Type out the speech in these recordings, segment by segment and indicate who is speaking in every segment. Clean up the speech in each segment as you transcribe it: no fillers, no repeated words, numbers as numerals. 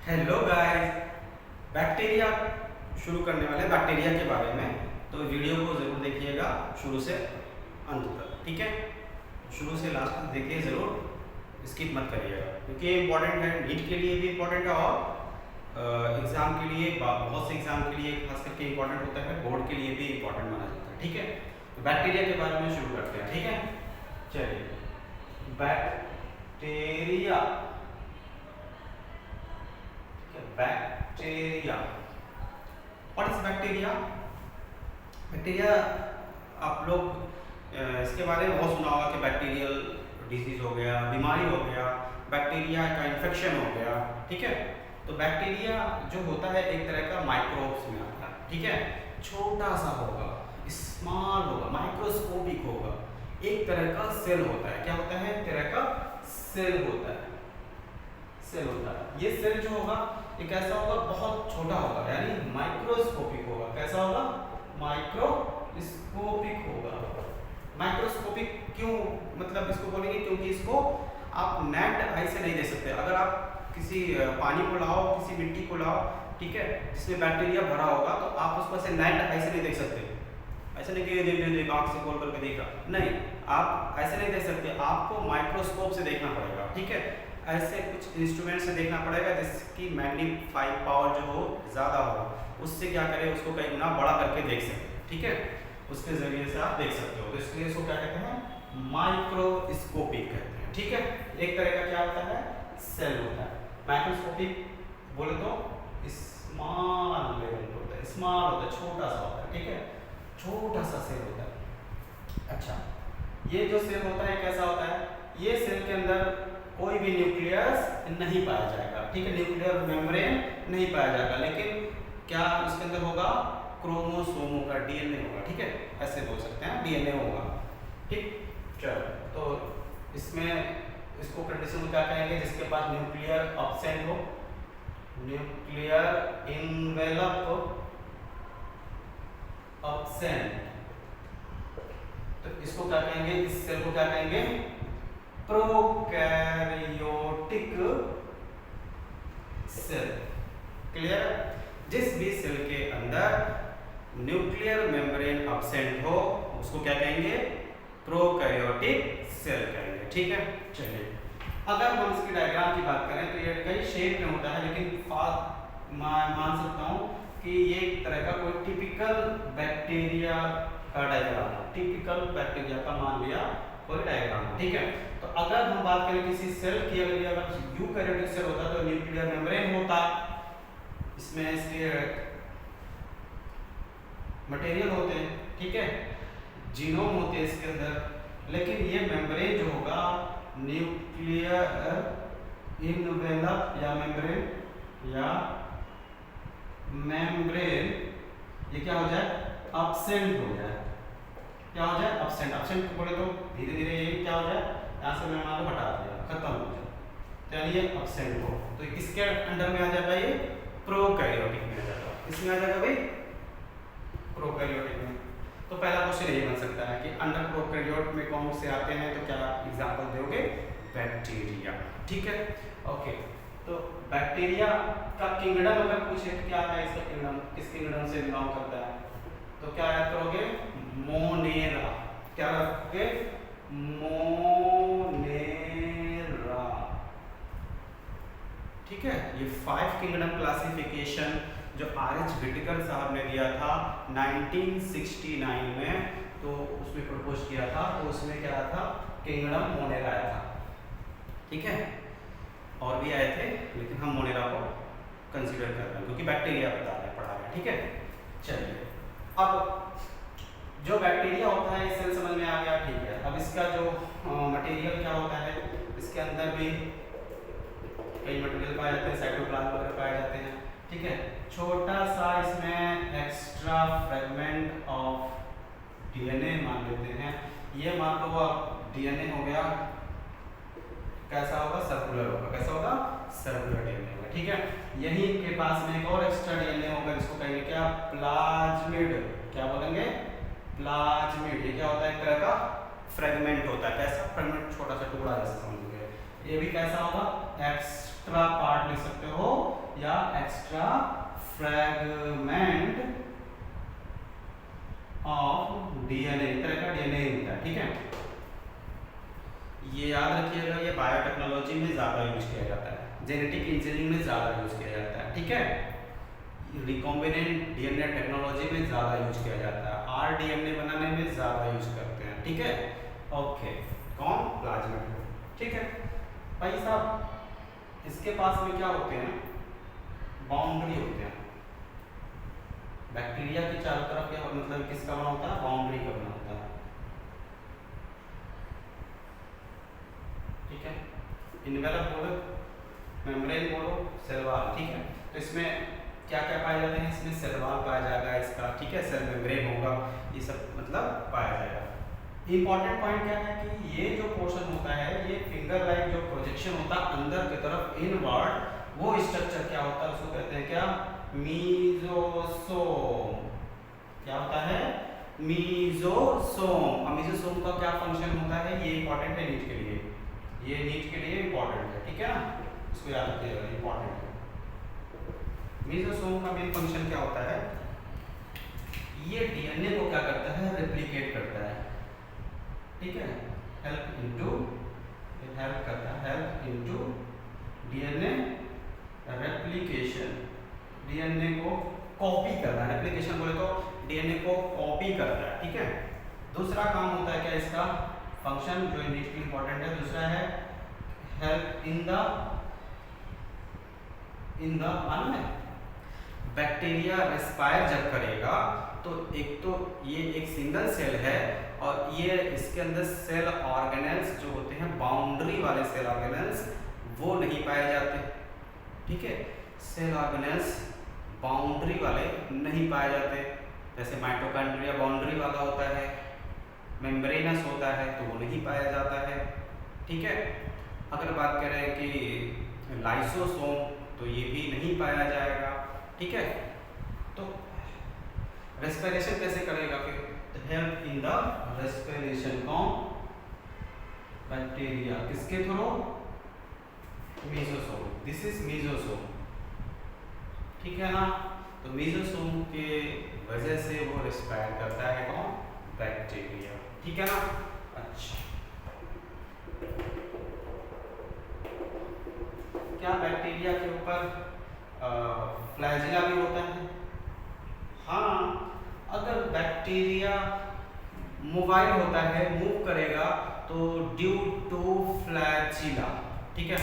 Speaker 1: Hello guys. Bacteria शुरू करने वाले बैक्टीरिया के बारे में, तो वीडियो को ज़रूर देखिएगा शुरू से अंत तक, ठीक है। शुरू से लास्ट तक देखिए ज़रूर, स्किप मत करिएगा क्योंकि ये इंपॉर्टेंट है, नीट के लिए भी इम्पोर्टेंट है और एग्ज़ाम के लिए, बहुत से एग्ज़ाम के लिए खास करके इम्पोर्टेंट होता है, बोर्ड के लिए भी इम्पोर्टेंट माना जाता है, ठीक है। तो बैक्टीरिया के बारे में शुरू करते हैं, ठीक है। चलिए, bacteria bacteria what is bacteria? Bacteria आप लोग इसके बारे में बहुत सुना होगा कि बैक्टीरियल डिजीज हो गया, बीमारी हो गया, बैक्टीरिया का इन्फेक्शन हो गया, ठीक है। तो बैक्टीरिया जो होता है एक तरह का माइक्रोब्स में आता है, ठीक है। छोटा सा होगा, स्मॉल होगा, माइक्रोस्कोपिक होगा, एक तरह का सेल होता है। क्या होता है? एक तरह का सेल होता है, सेल होता है। ये सेल जो होगा ये कैसा होगा? बहुत छोटा होगा, यानी माइक्रोस्कोपिक होगा। कैसा होगा? माइक्रोस्कोपिक होगा। माइक्रोस्कोपिक क्यों मतलब इसको बोलेंगे? क्योंकि इसको आप नेक्ड आई से नहीं देख सकते। अगर आप किसी पानी को लाओ, किसी मिट्टी को लाओ, ठीक है, जिसमें बैक्टीरिया भरा होगा, तो आप उसको ऐसे नेक्ड आई से नहीं देख सकते। ऐसे नहीं कि देख आँख से खोल करके देखा, नहीं, आप ऐसे नहीं देख सकते। आपको माइक्रोस्कोप से देखना पड़ेगा, ठीक है। ऐसे कुछ इंस्ट्रूमेंट से देखना पड़ेगा जिसकी मैग्नीफाइंग पावर जो हो ज़्यादा हो, उससे क्या करें, उसको कई गुना बड़ा करके देख सकें, ठीक है। उसके ज़रिए से आप देख सकते हो। तो इसलिए इसको क्या कहते हैं? माइक्रोस्कोपिक कहते हैं, ठीक है। एक तरह का क्या होता है? सेल होता है। माइक्रोस्कोपिक बोले तो स्मॉल लेवल पे होता है, स्मॉल होता है, छोटा सा होता है, ठीक है, छोटा सा सेल होता है। अच्छा, ये जो सेल होता है कैसा होता है? ये सेल के अंदर कोई भी न्यूक्लियस नहीं पाया जाएगा, ठीक है, न्यूक्लियर मेम्ब्रेन नहीं पाया जाएगा, लेकिन क्या इसके अंदर होगा? क्रोमोसोमों का डीएनए होगा, ठीक है, ऐसे बोल सकते हैं, डीएनए होगा, ठीक। चलो, तो इसमें इसको कंडीशन क्या कहेंगे? जिसके पास न्यूक्लियर अब्सेंट हो, न्यूक्लियर इनवेलप अब्सेंट, तो इसको क्या कहेंगे? इस सेल को क्या कहेंगे? Prokaryotic cell. क्लियर? जिस भी सेल के अंदर न्यूक्लियर मेम्ब्रेन अब्सेंट हो उसको क्या कहेंगे? प्रोकैरियोटिक सेल कहेंगे, ठीक है। चलिए, अगर हम इसकी डायग्राम की बात करें तो ये कई शेप में होता है, लेकिन मान सकता हूँ कि ये एक तरह का कोई टिपिकल बैक्टीरिया का डायग्राम है, टिपिकल बैक्टीरिया का मान लिया कोई डायग्राम, ठीक है। तो अगर हम बात करें किसी सेल की, अगर यूकैरियोटिक सेल होता तो न्यूक्लियर मेम्ब्रेन होता, इसमें इसके मटेरियल होते हैं, ठीक है, जीनोम होते हैं इसके अंदर, लेकिन ये मेम्ब्रेन जो होगा न्यूक्लियर इनवेलप या मेम्ब्रेन ये क्या हो जाए? अब्सेंट हो जाए। क्या हो जाए? अब्सेंट। अब्सेंट बोले तो धीरे धीरे ये क्या हो जाए? यहाँ से मैं मान लो हटा दिया, खत्म हो जाए, तो यानी ये अब्सेंट हो, तो किसके अंडर में आ जाएगा? ये प्रोकैरियोटिक में आ जाएगा। किसमें आ जाएगा भाई? प्रोकैरियोटिक में। तो पहला क्वेश्चन यही बन सकता है कि अंडर प्रोकैरियोट में कौन से आते हैं, तो क्या एग्जांपल दोगे? बैक्टीरिया, ठीक है, ओके। तो बैक्टीरिया का किंगडम अगर पूछे तो क्या है इसका किंगडम, किस किंगडम से बिलोंग करता है, तो क्या याद करोगे? मोनेरा। क्या रखोगे? मोनेरा, ठीक है। ये 5 किंगडम क्लासिफिकेशन जो आर.एच. व्हिटेकर साहब ने दिया था 1969 में, तो उसमें प्रपोज किया था, तो उसमें क्या था? किंगडम मोनेरा आया था, ठीक है। और भी आए थे, लेकिन हम मोनेरा को कंसीडर कर रहे हैं क्योंकि बैक्टीरिया बता रहे हैं, पढ़ा रहे हैं, ठीक है। चलिए, अब जो बैक्टीरिया होता है सेल समझ में आ गया, ठीक है। अब इसका जो मटेरियल क्या होता है, इसके अंदर भी कई मटेरियल पाए जाते हैं, साइटोप्लाज्म वगैरह पाए जाते हैं, ठीक है। छोटा सा इसमें एक्स्ट्रा फ्रेगमेंट ऑफ डीएनए मान लेते हैं, ये मान लो अब डीएनए हो गया, कैसा होगा? सर्कुलर होगा। कैसा होगा? सर्कुलर डीएनए होगा, ठीक है। यहीं के पास में एक और एक्स्ट्रा डीएनए होगा, जिसको कहेंगे क्या? प्लाज्मिड। क्या बोलेंगे? प्लाज्मिड। ये क्या होता है? एक तरह का फ्रेगमेंट होता है। कैसा फ्रेगमेंट? छोटा सा टुकड़ा जैसा समझ लीजिए। ये भी कैसा होगा? एक्स्ट्रा पार्ट लिख सकते हो या एक्स्ट्रा फ्रैगमेंट ऑफ डीएनए, तरह का डीएनए होता है, ठीक है। ये याद रखिएगा, ये बायोटेक्नोलॉजी में ज़्यादा यूज किया जाता है, जेनेटिक इंजीनियरिंग में ज़्यादा यूज किया जाता है, ठीक है। रिकॉम्बिनेंट डीएनए टेक्नोलॉजी में ज़्यादा यूज किया जाता है, आरडीएनए बनाने में ज़्यादा यूज करते हैं, ठीक है। ओके, कौन? प्लाज्मिड, ठीक है भाई साहब। इसके पास में क्या होते हैं? बाउंड्री होते हैं। बैक्टीरिया के चारों तरफ क्या मतलब किसका बना होता है? बाउंड्री का बना होता है, ठीक है। इनवेलप बोलो, मेम्ब्रेन बोलो, सेल वॉल, ठीक है। तो इसमें क्या क्या पाए जाते हैं? इसमें सेल वॉल पाया जाएगा इसका, ठीक है, सेल मेम्ब्रेन होगा, ये सब मतलब पाया जाएगा। इंपॉर्टेंट पॉइंट क्या है कि ये जो पोर्शन होता है, ये फिंगर लाइक जो प्रोजेक्शन होता है अंदर की तरफ इनवर्ड, वो स्ट्रक्चर क्या होता है? उसको कहते हैं क्या? मीजोसोम। क्या होता है? मीजोसोम। और मीजोसोम का क्या फंक्शन होता है? ये इंपॉर्टेंट है नीट के लिए, ये नीट के लिए इंपॉर्टेंट है, ठीक है ना, इसको याद रखिएगा, इंपॉर्टेंट है। मीजोसोम का मेन फंक्शन क्या होता है? ये डीएनए को क्या करता है? रेप्लिकेट करता है, ठीक है। हेल्प इनटू, हेल्प करता है, help into DNA replication, DNA को कॉपी करना है। रेप्लिकेशन बोले तो डीएनए को कॉपी करता है, ठीक है। दूसरा काम होता है क्या इसका? फंक्शन जो नीट की इंपॉर्टेंट है, दूसरा है हेल्प इन द मालूम है, बैक्टीरिया रेस्पायर जब करेगा तो एक तो ये एक सिंगल सेल है, और ये इसके अंदर सेल ऑर्गेनेल्स जो होते हैं, बाउंड्री वाले सेल ऑर्गेनेल्स, वो नहीं पाए जाते, ठीक है। सेल ऑर्गेनेल्स बाउंड्री वाले नहीं पाए जाते, जैसे माइटोकॉन्ड्रिया बाउंड्री वाला होता है, मेम्ब्रेनस होता है, तो वो नहीं पाया जाता है, ठीक है। अगर बात करें कि लाइसोसोम, तो ये भी नहीं पाया जाएगा, ठीक है। तो रेस्पिरेशन कैसे करेगा फिर? हेल्प इन द रेस्पिरेशन कौन? बैक्टीरिया, किसके through? Mesosome, this is mesosome, ठीक है ना। तो मीजोसोम के वजह से वो रेस्पायर करता है कौन? बैक्टीरिया, ठीक है ना। अच्छा, क्या बैक्टीरिया के ऊपर फ्लैजिला भी होता है? हाँ, अगर बैक्टीरिया मोबाइल होता है, मूव करेगा, तो ड्यू टू फ्लैजिला, ठीक है।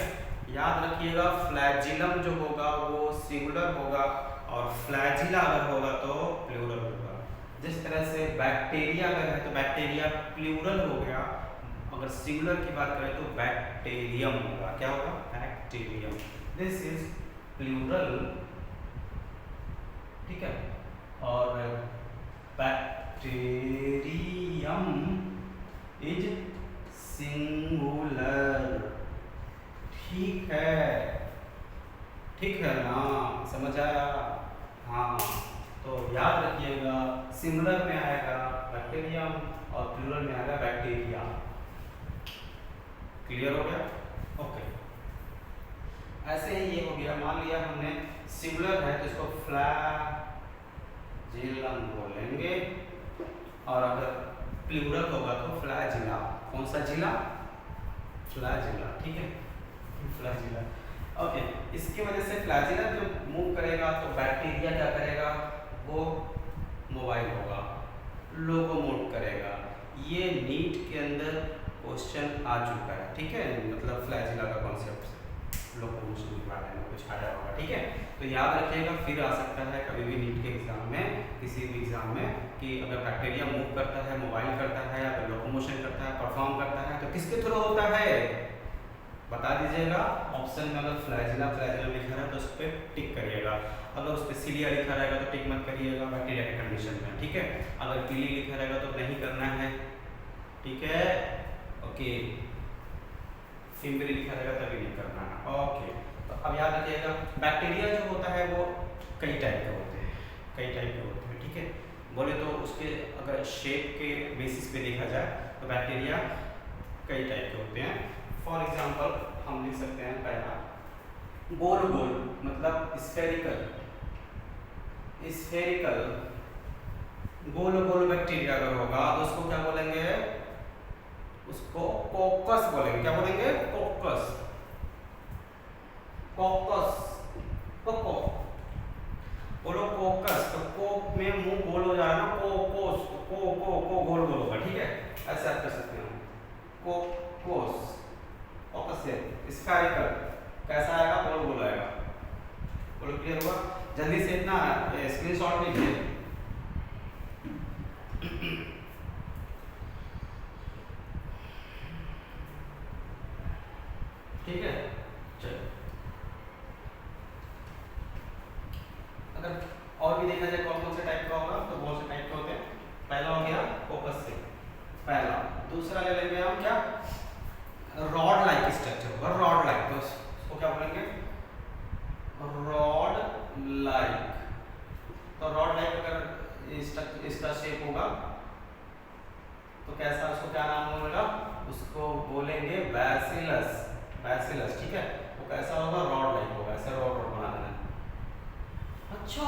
Speaker 1: याद रखिएगा, फ्लैजिलम जो होगा वो सिंगुलर होगा, और फ्लैजिला अगर होगा तो प्लूरल होगा। जिस तरह से बैक्टीरिया अगर है तो बैक्टीरिया प्लूरल हो गया, अगर सिंगुलर की बात करें तो बैक्टीरियम होगा। क्या होगा? बैक्टीरियम, दिस इज प्लूरल, ठीक है। और बैक्टीरियम इज सिंगुलर, ठीक है, ठीक है ना, समझ आया? हाँ, तो याद रखिएगा, सिंगुलर में आएगा बैक्टीरियम और प्लूरल में आएगा बैक्टीरिया। क्लियर हो गया? ओके, ऐसे ही ये हो गया। मान लिया हमने सिंगुलर है तो इसको फ्लैजिलम बोलेंगे, और अगर प्लूरल होगा तो फ्लैजिला। कौन सा जिला? फ्लैजिला, ठीक है, फ्लैजिला। ओके, इसकी वजह से फ्लैजिला जो मूव करेगा तो बैक्टीरिया क्या करेगा? वो मोबाइल होगा, लोकोमोट करेगा। ये नीट के अंदर क्वेश्चन आ चुका है, ठीक है, मतलब फ्लैजिला का कॉन्सेप्ट लोकोमोशन के बारे में कुछ आया होगा, ठीक है। तो याद रखिएगा, फिर आ सकता है कभी भी नीट के एग्जाम में, किसी भी एग्जाम में, कि अगर बैक्टीरिया मूव करता है, मोबाइल करता है, अगर लोकोमोशन करता है, परफॉर्म करता है, तो किसके थ्रू होता है? बता दीजिएगा। ऑप्शन में अगर फ्लैजिला लिखा है तो उस पर टिक करिएगा, अगर उस पर सीलिया लिखा रहेगा तो टिक मत करिएगा बैक्टीरिया के कंडीशन में, ठीक है। अगर पीली लिखा रहेगा तो नहीं करना है, ठीक है, ओके। फिम्बरी लिखा रहेगा तभी नहीं करना है, ओके। तो अब याद रखिएगा, बैक्टीरिया जो होता है वो कई टाइप के होते हैं, ठीक है। बोले तो उसके अगर शेप के बेसिस पे देखा जाए तो बैक्टीरिया कई टाइप के होते हैं। फॉर एग्जांपल हम लिख सकते हैं पहला गोल गोल मतलब स्फेरिकल, स्फेरिकल गोल गोल बैक्टीरिया अगर होगा तो उसको क्या बोलेंगे, उसको कोकस बोलेंगे। क्या बोलेंगे? कोकस, कोकस, कोको बोलो कोकस। तो कोक में मुंह गोल हो जा रहा है ना, कोकोस, को गोल गोल होगा, ठीक है, ऐसे आप कर सकते हैं। कोकोस, कोकस से स्फेरिकल कैसा आएगा? गोल गोल आएगा। बोलो क्लियर हुआ? जल्दी से इतना स्क्रीनशॉट लीजिए। ठीक है, चलो अगर और भी देखा जाए कौन कौन से टाइप का होगा तो बहुत से टाइप के होते हैं। पहला हो गया फोकस से, पहला। दूसरा ले लेंगे हम क्या, रॉड लाइक स्ट्रक्चर होगा, रॉड लाइक, तो उसको क्या बोलेंगे? Rod like. तो रॉड लाइक अगर इसका शेप होगा तो कैसा, उसको क्या नाम होगा? उसको बोलेंगे बैसिलस, बैसिलस, ठीक है। वो कैसा होगा? रॉड लाइक होगा, ऐसे रॉड रॉड बना देना। अच्छा,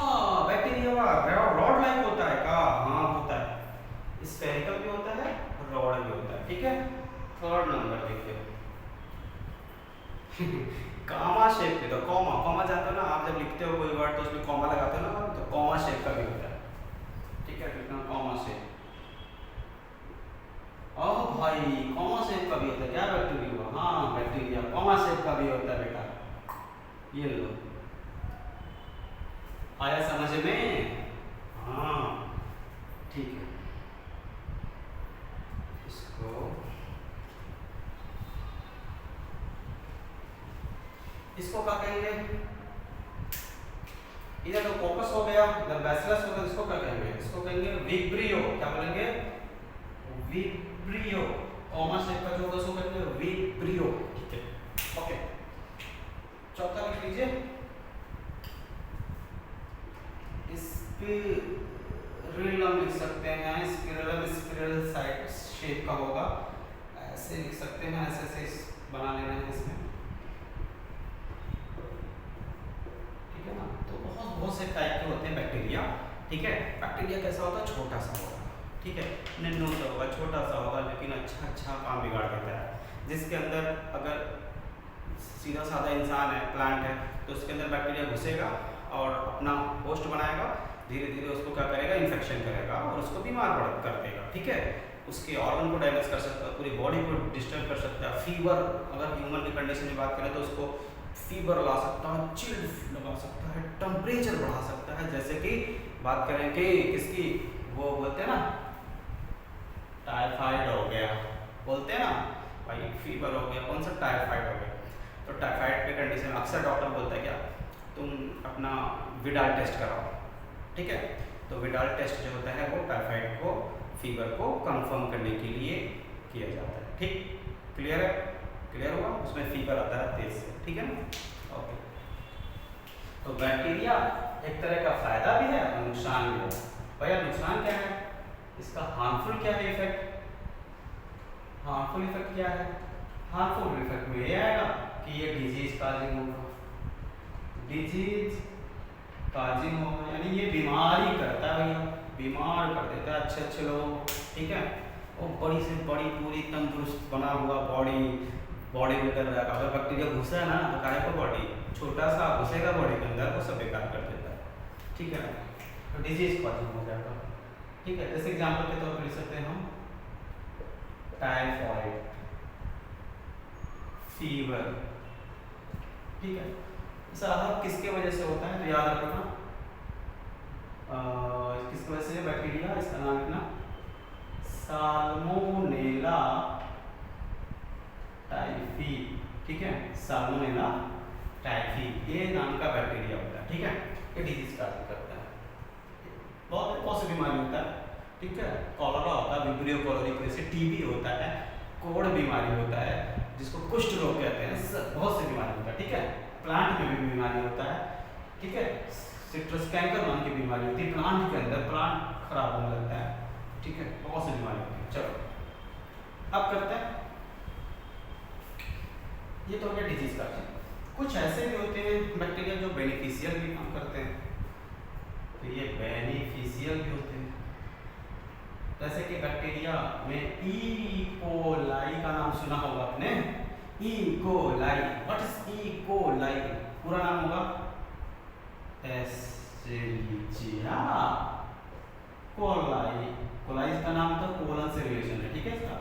Speaker 1: बैक्टीरिया रॉड लाइक होता है का? हाँ होता है, स्फेरिकल भी होता है, रॉड भी होता है, ठीक है। थर्ड नंबर देखिए कामा शेप के, तो कॉमा, कॉमा जानते हो ना आप, जब लिखते हो कोई वर्ड तो उसमें कॉमा लगाते हो ना, तो कॉमा शेप का भी होता है, ठीक है, कॉमा शेप। ओह भाई, कॉमा शेप का भी होता है क्या बैक्टीरिया? हाँ बैक्टीरिया कॉमा शेप का भी होता है बेटा, ये लो, आया समझ में? हाँ ठीक है, इसको इसको क्या कहेंगे? इधर तो कोकस हो गया, इधर बैसिलस हो गया, इसको क्या कहेंगे? इसको कहेंगे विब्रियो। क्या बोलेंगे? विब्रियो। कॉमा शेप का जो होगा उसको कहेंगे विब्रियो, ठीक है, ओके। चौथा लिख लीजिए, स्पिरिलम लिख सकते हैं, स्पिरिलम स्पिरल साइड शेप का होगा, ऐसे लिख सकते हैं, ऐसे ऐसे बना लेना है इसमें, ठीक है ना। तो बहुत बहुत से टाइप के होते हैं बैक्टीरिया, ठीक है। बैक्टीरिया कैसा होता है? छोटा सा होगा, ठीक है, नन्नू सा होगा, छोटा सा होगा, लेकिन अच्छा अच्छा काम बिगाड़ देता है। जिसके अंदर अगर सीधा साधा इंसान है, प्लांट है, तो उसके अंदर बैक्टीरिया घुसेगा और अपना होस्ट बनाएगा, धीरे धीरे उसको क्या करेगा? इन्फेक्शन करेगा और उसको बीमार कर देगा, ठीक है। उसके ऑर्गन को डैमेज कर सकता है, पूरी बॉडी को डिस्टर्ब कर सकता है, फीवर, अगर ह्यूमन की कंडीशन की बात करें तो उसको फीवर ला सकता है, चिल्ड लगा सकता है, टेम्परेचर बढ़ा सकता है। जैसे कि बात करें कि किसकी, वो बोलते हैं ना टाइफाइड हो गया, बोलते हैं ना भाई फीवर हो गया, कौन सा टाइफाइड हो गया, तो टाइफाइड के कंडीशन में अक्सर डॉक्टर बोलता है क्या, तुम अपना विडाल टेस्ट कराओ, ठीक है। तो विडाल टेस्ट जो होता है वो टाइफाइड को, फीवर को कंफर्म करने के लिए किया जाता है, ठीक, क्लियर है? क्लियर हुआ? उसमें फीवर आता है तेज से, ठीक है ना, ओके। तो बैक्टीरिया एक तरह का फायदा भी है और नुकसान भी है। भैया नुकसान क्या है इसका? हार्मफुल क्या है इफेक्ट? हार्मफुल इफेक्ट क्या है? हार्मफुल इफेक्ट में ये आएगा कि ये डिजीज काजिंग होगा, डिजीज काजिंग होगा, यानी ये बीमारी करता है भैया, बीमार कर देता है अच्छे अच्छे लोगों को, ठीक है। और बड़ी से बड़ी पूरी तंदुरुस्त बना हुआ बॉडी बिल्डर रहेगा, अगर बैक्टीरिया घुसा है ना तो काहे को बॉडी छोटा सा घुसेगा बॉडी के अंदर, वो सब बेकार कर देता है, ठीक है। तो डिजीज कॉजिंग हो जाएगा, ठीक है। जैसे एग्जांपल के तौर पर लिख सकते हैं हम टाइफाइड, फीवर, ठीक है। साहब किसके वजह से होता है तो याद रखना, किसकी वजह से? बैक्टीरिया, इसका नाम लिखना साल्मोनेला टाइफी, ठीक है, साल्मोनेला टाइफी, ये नाम का बैक्टीरिया होता है, ठीक है। ये डिजीज काज करता है, बहुत से बीमारी होता है, ठीक है। कॉलरा होता है, विब्रियो कॉलरिक, जैसे टीबी होता है, कोढ़ बीमारी होता है जिसको कुष्ठ रोग कहते हैं, बहुत सी बीमारी होता है, ठीक है। प्लांट में भी बीमारी होता है, ठीक है। सिट्रस कैंकर नाम की बीमारी होती है प्लांट के अंदर, प्लांट खराब होने लगता है, ठीक है, बहुत सी बीमारी होती है। चलो अब करते हैं, ये तो हो गया डिजीज का। कुछ ऐसे भी होते हैं बैक्टीरिया जो बेनिफिशियल भी काम करते हैं, तो ये बेनिफिशियल भी होते हैं। जैसे कि बैक्टीरिया में ई कोलाई का नाम सुना होगा आपने, E coli. What is E coli? पूरा नाम होगा एस्चेरिचिया कोलाई। कोलाई का नाम तो कोलन से रिलेशन है, ठीक है। इसका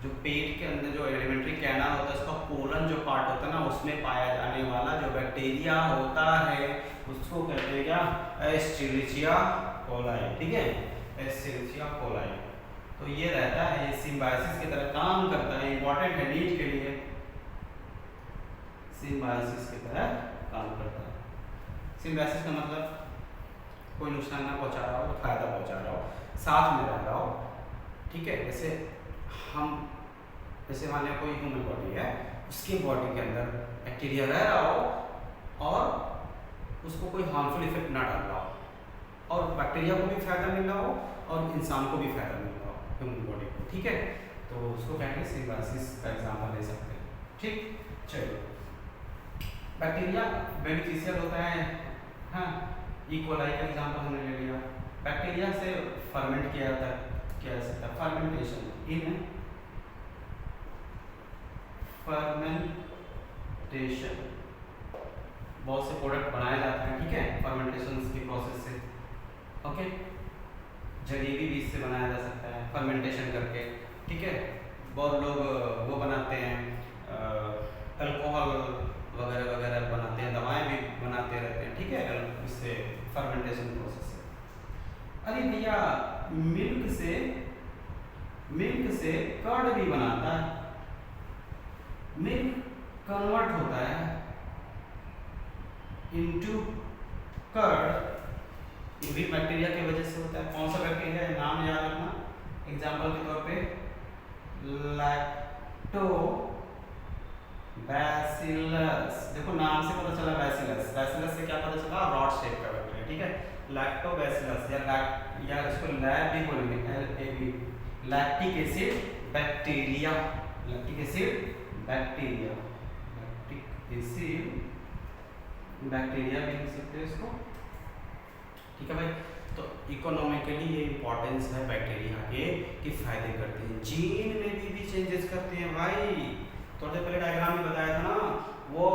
Speaker 1: जो पेट के अंदर जो एलिमेंट्री कैनाल होता है, उसका कोलन जो पार्ट होता है ना, उसमें पाया जाने वाला जो बैक्टीरिया होता है उसको कहते हैं क्या? एस्चेरिचिया कोलाई, ठीक है, एस्चेरिचिया कोलाई। तो ये रहता है, ये सिम्बायोसिस की तरह काम करता है, इंपॉर्टेंट है नीट के लिए, सिम्बायोसिस की तरह काम करता है। सिम्बायोसिस का मतलब कोई नुकसान ना पहुंचा रहा हो, फायदा पहुंचा रहा हो, साथ में रह रहा हो, ठीक है। जैसे मान लिया कोई ह्यूमन बॉडी है, उसकी बॉडी के अंदर बैक्टीरिया रह रहा हो और उसको कोई हार्मफुल इफेक्ट ना डाल रहा हो, और बैक्टीरिया को भी फायदा मिल रहा हो और इंसान को भी फायदा मिल रहा हो, ह्यूमन बॉडी को, ठीक है। तो उसको कहेंगे सिम्बायोसिस का एग्जाम्पल ले सकते हैं, ठीक। चलो, बैक्टीरिया बेनिफिशियल होता है, हाँ। ई कोलाई का एग्जाम्पल हमने ले लिया। बैक्टीरिया से फर्मेंट किया जाता है, क्या जा सकता है? फर्मेंटेशन, इन फर्मेंटेशन बहुत से प्रोडक्ट बनाए जाते हैं, ठीक है, फर्मेंटेशन की प्रोसेस से, ओके। जलेबी भी इससे बनाया जा सकता है फर्मेंटेशन करके, ठीक है। बहुत लोग वो बनाते हैं, अल्कोहल वगैरह वगैरह बनाते हैं, दवाएं भी बनाते रहते हैं, ठीक है, इससे फर्मेंटेशन प्रोसेस से। अरे भैया, मिल्क से कर्ड भी बनाता है, मिल्क कन्वर्ट होता है इनटू कर्ड, ये भी बैक्टीरिया की वजह से होता है। कौन सा बैक्टीरिया है, नाम याद रखना, एग्जांपल के तौर पे लैक्टो बैसिलस। देखो नाम से पता चला बैसिलस, बैसिलस से क्या पता चला? रॉड शेप का बैक्टीरिया, ठीक है, लैक्टोबैसिलस या इसको लैब भी बोलेंगे, LAB, lactic acid bacteria, lactic acid bacteria, lactic acid bacteria भी लिख सकते हैं इसको, ठीक है भाई। तो इकोनॉमिकली ये इंपॉर्टेंस है बैक्टीरिया के कि फायदे करते हैं, जीन में भी चेंजेस करते हैं भाई। थोड़े देर पहले डायग्राम में बताया था ना, वो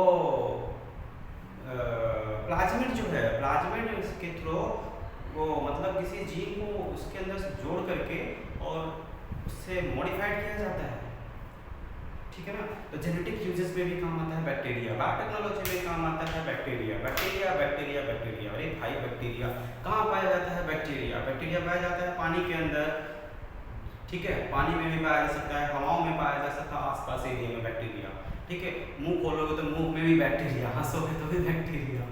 Speaker 1: प्लाज्मिड जो है, प्लाज्मिड के थ्रू वो मतलब किसी जीन को उसके अंदर से जोड़ करके और उससे मॉडिफाइड किया जाता है, ठीक है ना। तो जेनेटिक यूजेस में भी काम आता है बैक्टीरिया, बायोटेक्नोलॉजी में काम आता है बैक्टीरिया, बैक्टीरिया बैक्टीरिया बैक्टीरिया। अरे भाई, बैक्टीरिया कहाँ पाया जाता है? बैक्टीरिया पाया जाता है पानी के अंदर, ठीक है, पानी में भी पाया जा सकता है, हवाओं में पाया जा सकता है, आसपास एरिया में बैक्टीरिया, ठीक है। मुंह खोलोगे तो मुंह में भी बैक्टीरिया, हंसोगे तो भी बैक्टीरिया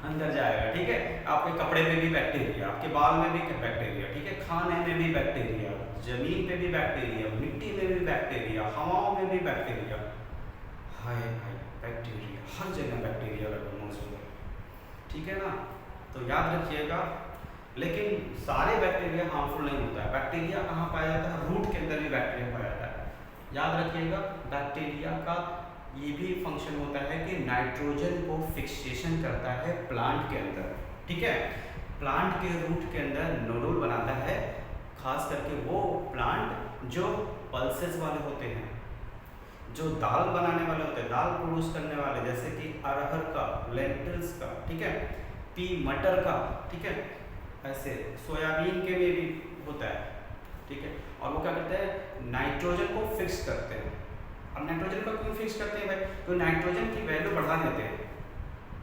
Speaker 1: अंदर जाएगा, ठीक है। आपके कपड़े में भी बैक्टीरिया, आपके बाल में भी बैक्टीरिया, ठीक है, खाने में भी बैक्टीरिया, जमीन पे भी बैक्टीरिया, मिट्टी में भी बैक्टीरिया, हवाओं में भी बैक्टीरिया। हाय भाई, बैक्टीरिया हर जगह बैक्टीरिया मौजूद है, ठीक है ना। तो याद रखिएगा, लेकिन सारे बैक्टीरिया हार्मफुल नहीं होता है। बैक्टीरिया कहाँ पाया जाता है? रूट के अंदर भी बैक्टीरिया पाया जाता है, याद रखिएगा। बैक्टीरिया का ये भी फंक्शन होता है कि नाइट्रोजन को फिक्सेशन करता है प्लांट के अंदर, ठीक है। प्लांट के रूट के अंदर नोडुल बनाता है, खास करके वो प्लांट जो पल्सेस वाले होते हैं, जो दाल बनाने वाले होते हैं, दाल प्रोड्यूस करने वाले, जैसे कि अरहर का, लेंटिल्स का, ठीक है, पी मटर का, ठीक है, ऐसे सोयाबीन के में भी होता है, ठीक है। और वो क्या करते हैं? नाइट्रोजन को फिक्स करते हैं। अब नाइट्रोजन को क्यों फिक्स करते हैं भाई? तो नाइट्रोजन की वैल्यू बढ़ा देते हैं।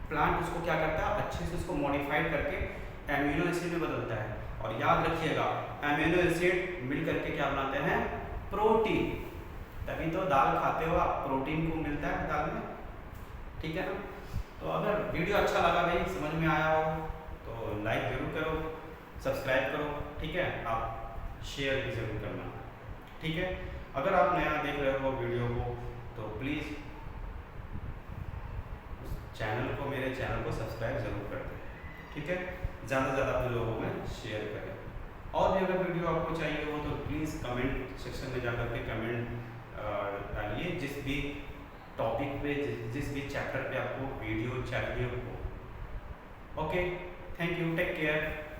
Speaker 1: प्लांट उसको क्या करता है? अच्छे से उसको मॉडिफाइड करके एमिनो एसिड में बदलता है। और याद रखिएगा, अमीनो एसिड मिल करके क्या बनाते हैं? प्रोटीन। तभी तो दाल खाते हो आप, प्रोटीन को मिलता है दाल में, ठीक है ना। तो अगर वीडियो अच्छा लगा भाई, समझ में आया हो तो लाइक जरूर करो, सब्सक्राइब करो, ठीक है। आप शेयर भी जरूर करना, ठीक है। अगर आप नया देख रहे हो वीडियो को तो प्लीज़ उस चैनल को, मेरे चैनल को सब्सक्राइब जरूर कर दें, ठीक है। ज़्यादा से ज़्यादा अपने लोगों में शेयर करें। और भी अगर वीडियो आपको चाहिए हो तो प्लीज़ कमेंट सेक्शन में जाकर के कमेंट डालिए, जिस भी टॉपिक पे, जिस भी चैप्टर पे आपको वीडियो चाहिए हो। Okay, thank you, take care.